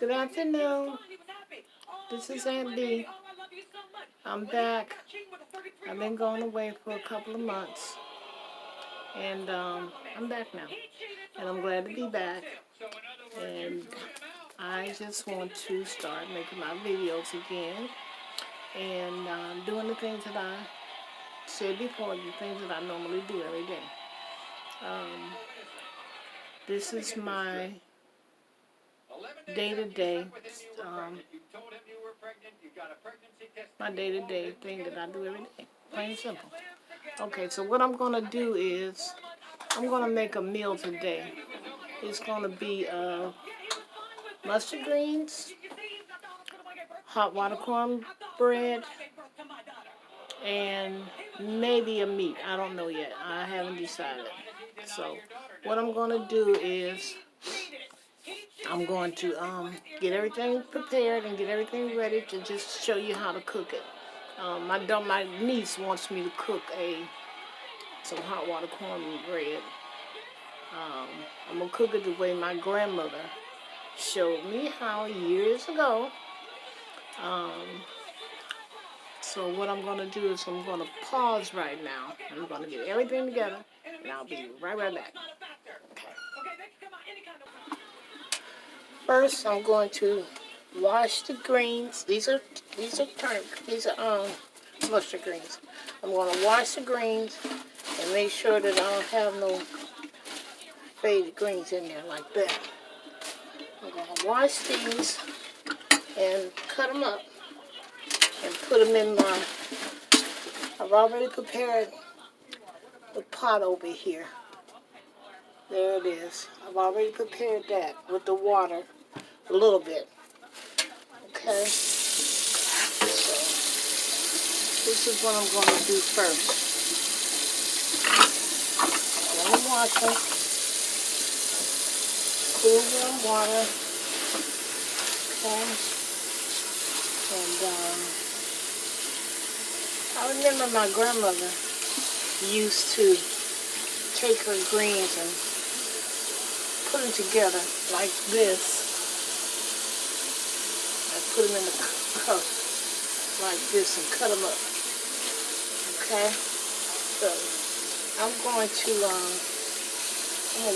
Good afternoon. This is Aunt B. I'm back. I've been going away for a couple of months. And I'm back now. And I'm glad to be back. And I just want to start making my videos again. And doing the things that I said before, the things that I normally do every day. This is my day-to-day, thing that I do every day. Plain and simple. Okay, so what I'm going to do is, I'm going to make a meal today. It's going to be mustard greens, hot water cornbread, and maybe a meat. I don't know yet. I haven't decided. So what I'm going to do is I'm going to get everything prepared and get everything ready to just show you how to cook it. My niece wants me to cook some hot water cornbread. I'm going to cook it the way my grandmother showed me how years ago. So what I'm going to do is I'm going to pause right now. I'm going to get everything together, and I'll be right back. Okay. First, I'm going to wash the greens. These are mustard greens. I'm going to wash the greens and make sure that I don't have no faded greens in there like that. I'm going to wash these and cut them up and put them in my, I've already prepared the pot over here. There it is. I've already prepared that with the water a little bit. Okay. So this is what I'm going to do first. I'm going to wash them. Cool warm water. Okay. And I remember my grandmother used to take her greens and put them together like this. And put them in the cup like this and cut them up. Okay? So I'm going to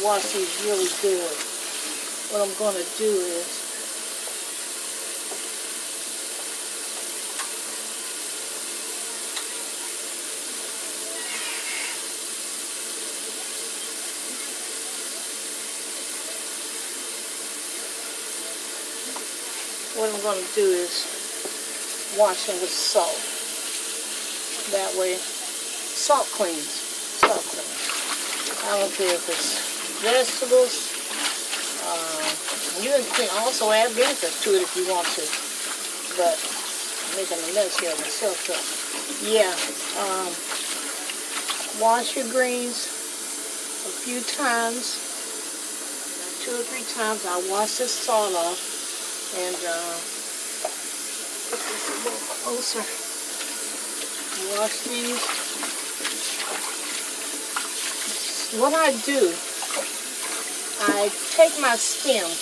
wash these really good. What I'm going to do is wash them with salt. That way, salt cleans. Salt cleans. I don't care if it's vegetables. You can also add vinegar to it if you want to. But I'm making a mess here myself. So yeah, wash your greens a few times. 2 or 3 times. I wash this salt off and put this a little closer. Wash these. What I do, I take my stems.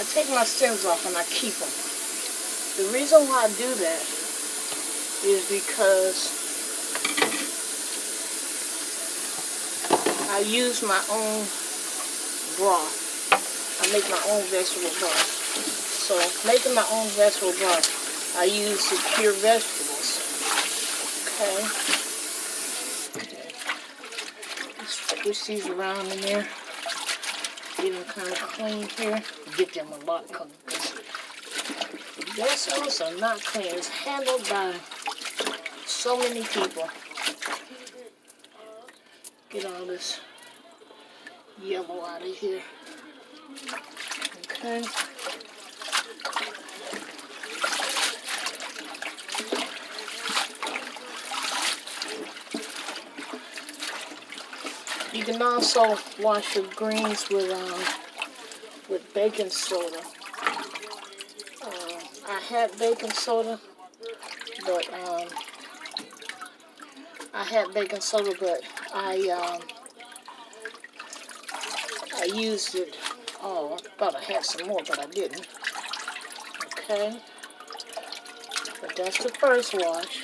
I take my stems off and I keep them. The reason why I do that is because I use my own broth. I make my own vegetable broth. So making my own vegetable broth, I use the pure vegetables. Okay. Let's push these around in there. Get them kind of clean here. Get them a lot clean because the vegetables are not clean. It's handled by so many people. Get all this yellow out of here. Okay. You can also wash your greens with baking soda. I had baking soda, but I used it all. I thought I had some more, but I didn't. Okay. But that's the first wash.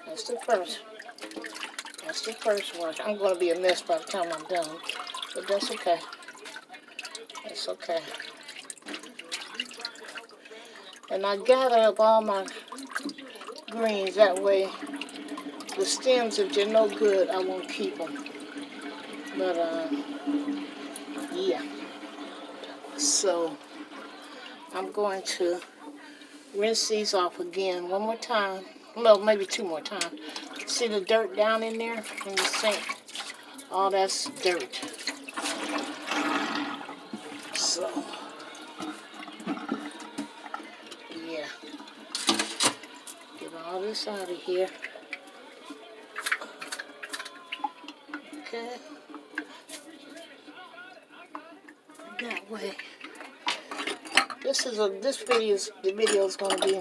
That's the first. That's the first wash. I'm going to be a mess by the time I'm done. But that's okay. That's okay. And I gather up all my greens. That way, the stems, if they're no good, I won't keep them. But, yeah. So, I'm going to rinse these off again one more time. Well, maybe two more times. See the dirt down in there in the sink? All that's dirt. So, yeah. Get all this out of here. Okay. That way. The video is going to be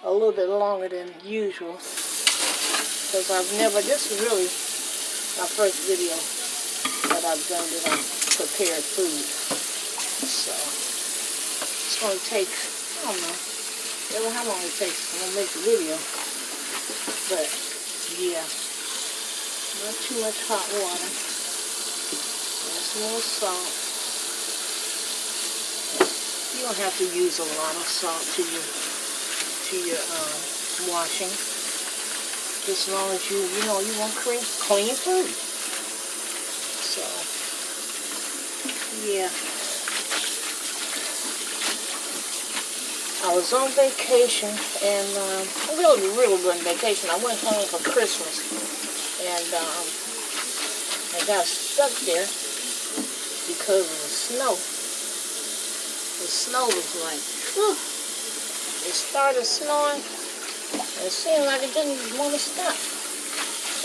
a little bit longer than usual because this is really my first video that I've done that I prepared food. So it's going to take, I don't know how long it takes to make the video, but yeah, not too much hot water. Just a little salt. You don't have to use a lot of salt to your washing. Just as long as you want clean food. So, yeah. I was on vacation, and I really wasn't vacation. I went home for Christmas, and I got stuck there because of the snow. The snow was like, whew. It started snowing, and it seemed like it didn't want to stop.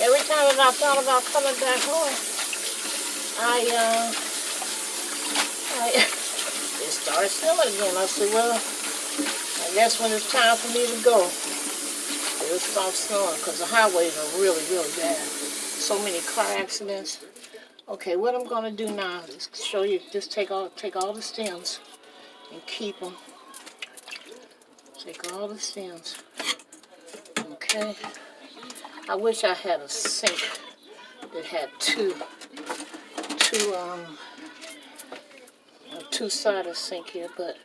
Every time that I thought about coming back home, it started snowing again. I said, well, I guess when it's time for me to go, it'll stop snowing because the highways are really bad. So many car accidents. Okay, what I'm going to do now is show you, just take all the stems and keep them. Take all the stems. Okay. I wish I had a sink that had a two-sided sink here, but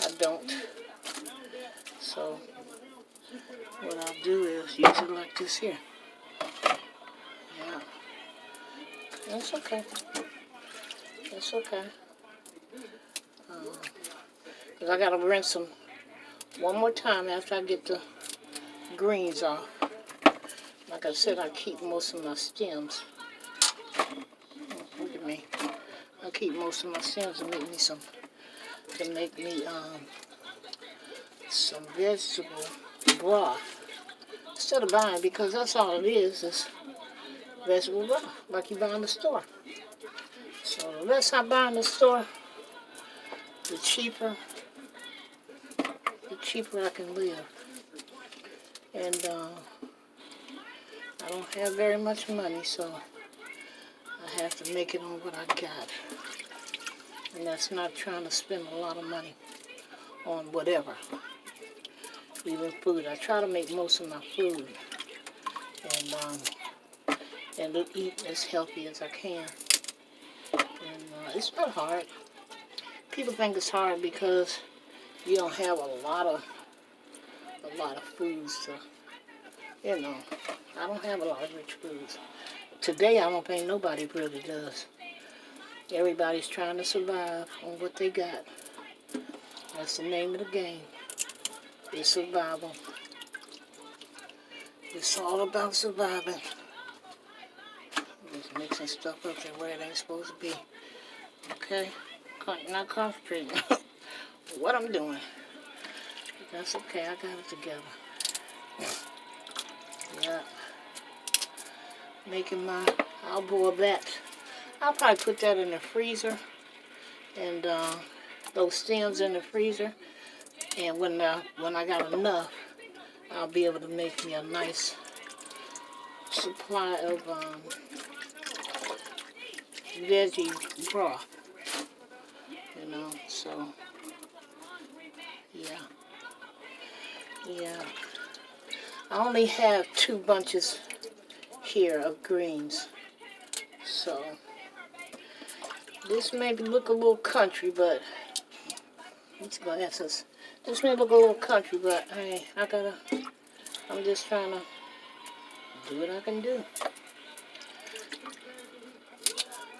I don't. So what I'll do is use it like this here. Yeah. That's okay. That's okay. Because I got to rinse them one more time after I get the greens off. Like I said, I keep most of my stems. Look at me. I keep most of my stems to make me some vegetable broth. Instead of buying, because that's all it is vegetable broth, like you buy in the store. So the less I buy in the store, the cheaper I can live. And I don't have very much money, so I have to make it on what I got. And that's not trying to spend a lot of money on whatever. Even food. I try to make most of my food and eat as healthy as I can. And it's not hard. People think it's hard because you don't have a lot of foods to, I don't have a lot of rich foods. Today, I don't think nobody really does. Everybody's trying to survive on what they got. That's the name of the game. It's survival. It's all about surviving. Just mixing stuff up there where it ain't supposed to be. Okay? Not concentrating what I'm doing. That's okay, I got it together. Yeah. I'll boil that. I'll probably put that in the freezer. And those stems in the freezer. And when I got enough, I'll be able to make me a nice supply of veggie broth. You know, so yeah. Yeah. I only have 2 bunches here of greens. So this may look a little country, but let's go ask this. This may look a little country, but hey, I'm just trying to do what I can do.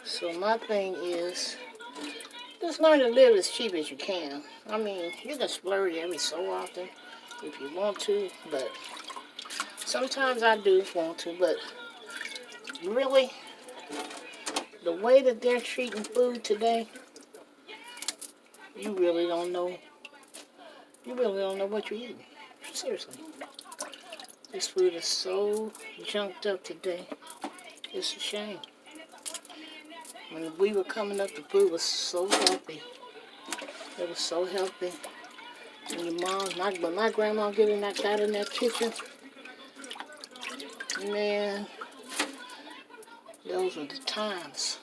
So my thing is, just learn to live as cheap as you can. I mean, you can splurge every so often if you want to, but sometimes I do want to, but really, the way that they're treating food today, you really don't know. You really don't know what you're eating. Seriously. This food is so junked up today. It's a shame. When we were coming up, the food was so healthy. It was so healthy. And your mom, when my grandma got in that kitchen, man, those were the times.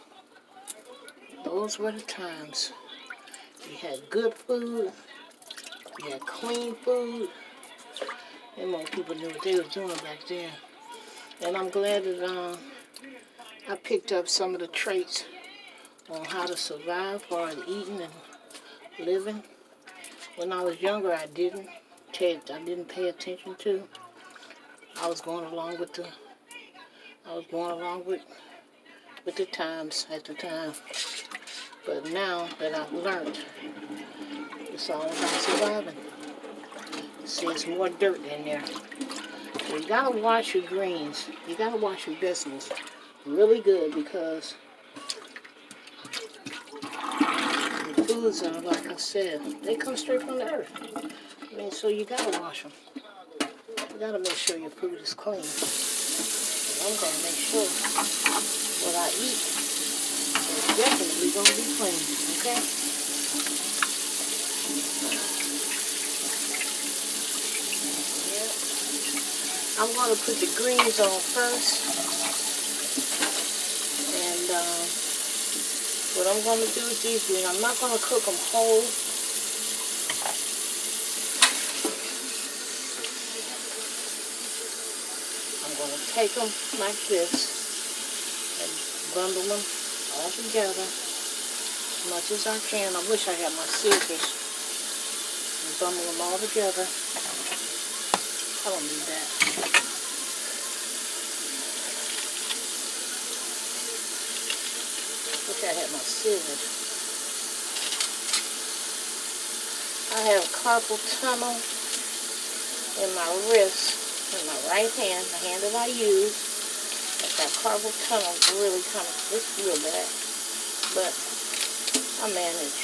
Those were the times. You had good food. You had clean food. And most people knew what they were doing back then. And I'm glad that I picked up some of the traits on how to survive as far as eating and living. When I was younger, I didn't pay attention to. I was going along with the times at the time. But now that I've learned, it's all about surviving. See, there's more dirt in there. So you gotta wash your greens. You gotta wash your vegetables really good, because the foods are, like I said, they come straight from the earth. I mean, so you gotta wash them. You gotta make sure your food is clean. And I'm gonna make sure what I eat is definitely gonna be clean, okay? I'm going to put the greens on first, and what I'm going to do with these greens, I'm not going to cook them whole. I'm going to take them like this and bundle them all together as much as I can. I wish I had my scissors, and bundle them all together. I don't need that. Wish I had my scissors. I have carpal tunnel in my wrist, in my right hand, the hand that I use. I've got carpal tunnel, really it's real bad. But I manage.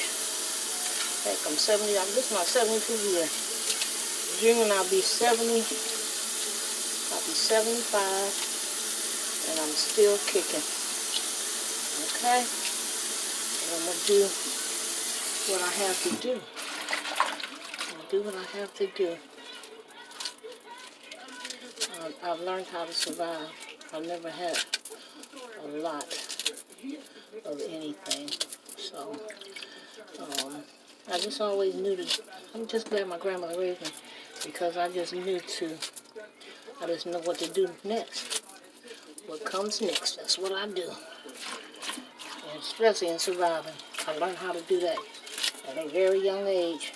Heck, I'm 70, this is my 72th year. June I'll be 70, I'll be 75, and I'm still kicking. Okay? And I'm going to do what I have to do. I'm going to do what I have to do. I've learned how to survive. I've never had a lot of anything. So, I just always knew that. I'm just glad my grandmother raised me, because I just know what to do next. What comes next, that's what I do. And especially in surviving. I learned how to do that at a very young age.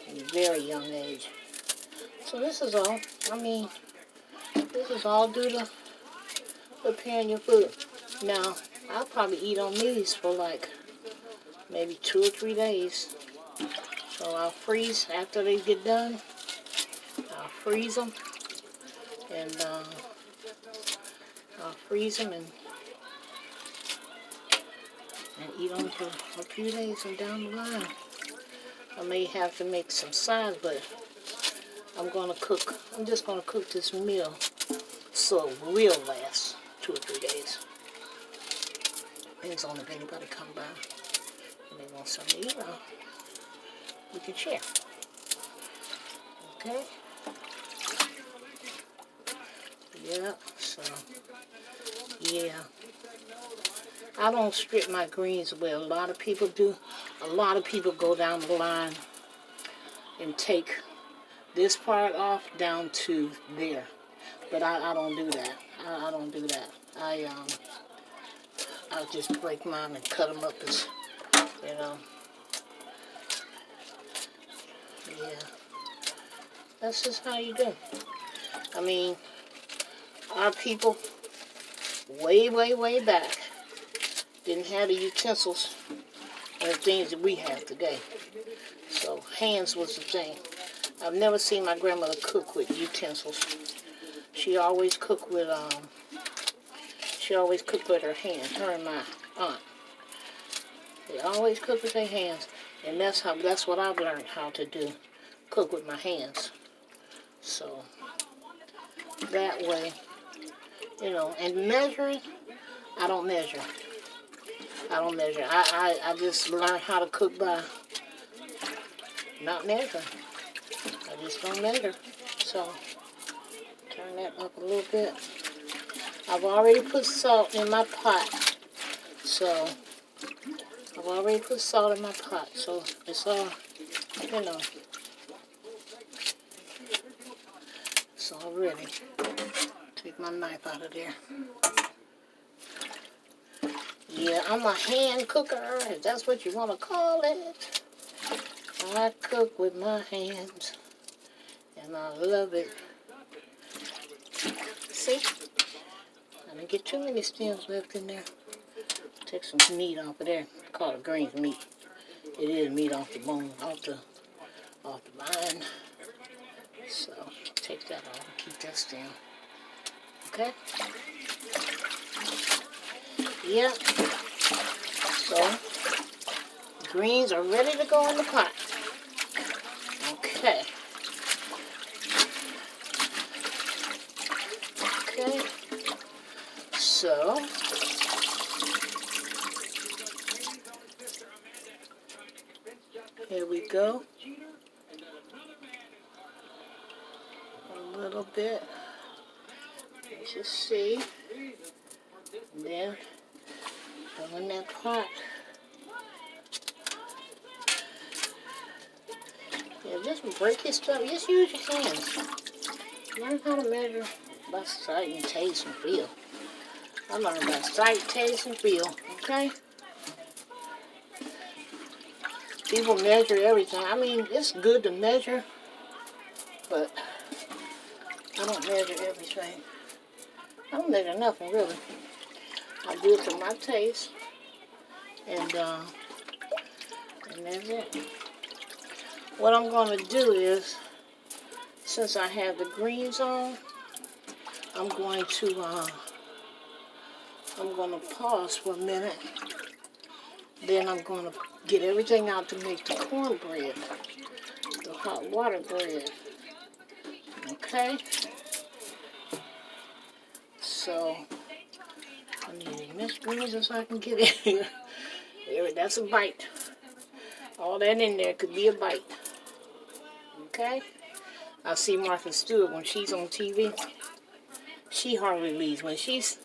A very young age. So this is all. I mean, this is all due to preparing your food. Now, I'll probably eat on these for like maybe 2 or 3 days. So I'll freeze after they get done. I'll freeze them, and eat them for a few days and down the line. I may have to make some sides, but I'm just gonna cook this meal so it will last 2 or 3 days. Depends on if anybody come by and they want something to eat. We can share. Okay? Yeah, so Yeah. I don't strip my greens well. A lot of people do. A lot of people go down the line and take this part off down to there. But I don't do that. I don't do that. I'll just break mine and cut them up as, you know. Yeah. That's just how you do. I mean, our people way, way, way back didn't have the utensils and the things that we have today. So hands was the thing. I've never seen my grandmother cook with utensils. She always cooked with her hands. Her and my aunt. They always cook with their hands, and that's what I've learned how to do. Cook with my hands. So that way, you know, and measuring, I don't measure. I just learned how to cook by not measuring. I just don't measure. So turn that up a little bit. I've already put salt in my pot. So I've already put salt in my pot. So it's all, you know, it's all ready. Take my knife out of there. Yeah, I'm a hand cooker, if that's what you want to call it. I cook with my hands, and I love it. See? I didn't get too many stems left in there. Take some meat off of there. Call it greens meat. It is meat off the bone, off the vine. So take that off and keep that stem. Okay? Yeah. So greens are ready to go in the pot. Okay. Okay. So here we go. A little bit. Let's just see. And then go in that pot. Yeah, just break your stuff. Just use your hands. Learn how to measure by sight and taste and feel. I learned by sight, taste, and feel. Okay? People measure everything. I mean, it's good to measure, but I don't measure everything. I don't measure nothing, really. I do it to my taste, and that's it. What I'm going to do is, since I have the greens on, I'm going to pause for a minute. Then I'm going to get everything out to make the cornbread, the hot water bread. Okay? So, I need as much greens as I can get in here. That's a bite. All that in there could be a bite. Okay? I see Martha Stewart when she's on TV. She hardly leaves. When she's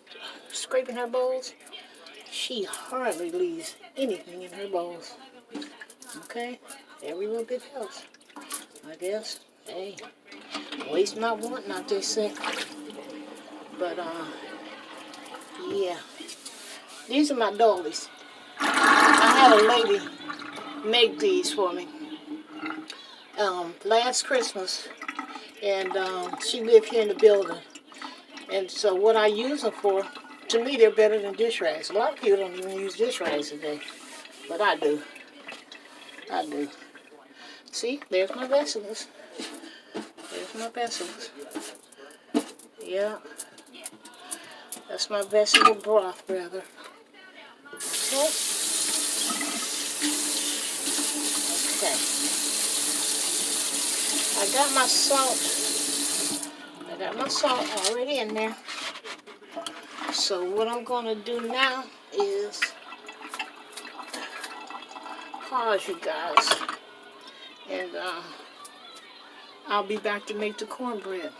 scraping her bowls, she hardly leaves anything in her bowls. Okay? Every little bit helps. I guess. Hey, waste not, want not, they say. But, yeah. These are my dollies. I had a lady make these for me last Christmas, and she lived here in the building. And so what I use them for, to me, they're better than dish rags. A lot of people don't even use dish rags today, but I do. I do. See, there's my vegetables. There's my vegetables. Yeah. That's my vegetable broth, brother. Okay. Okay. I got my salt. I got my salt already in there. So what I'm going to do now is pause, you guys. And I'll be back to make the cornbread.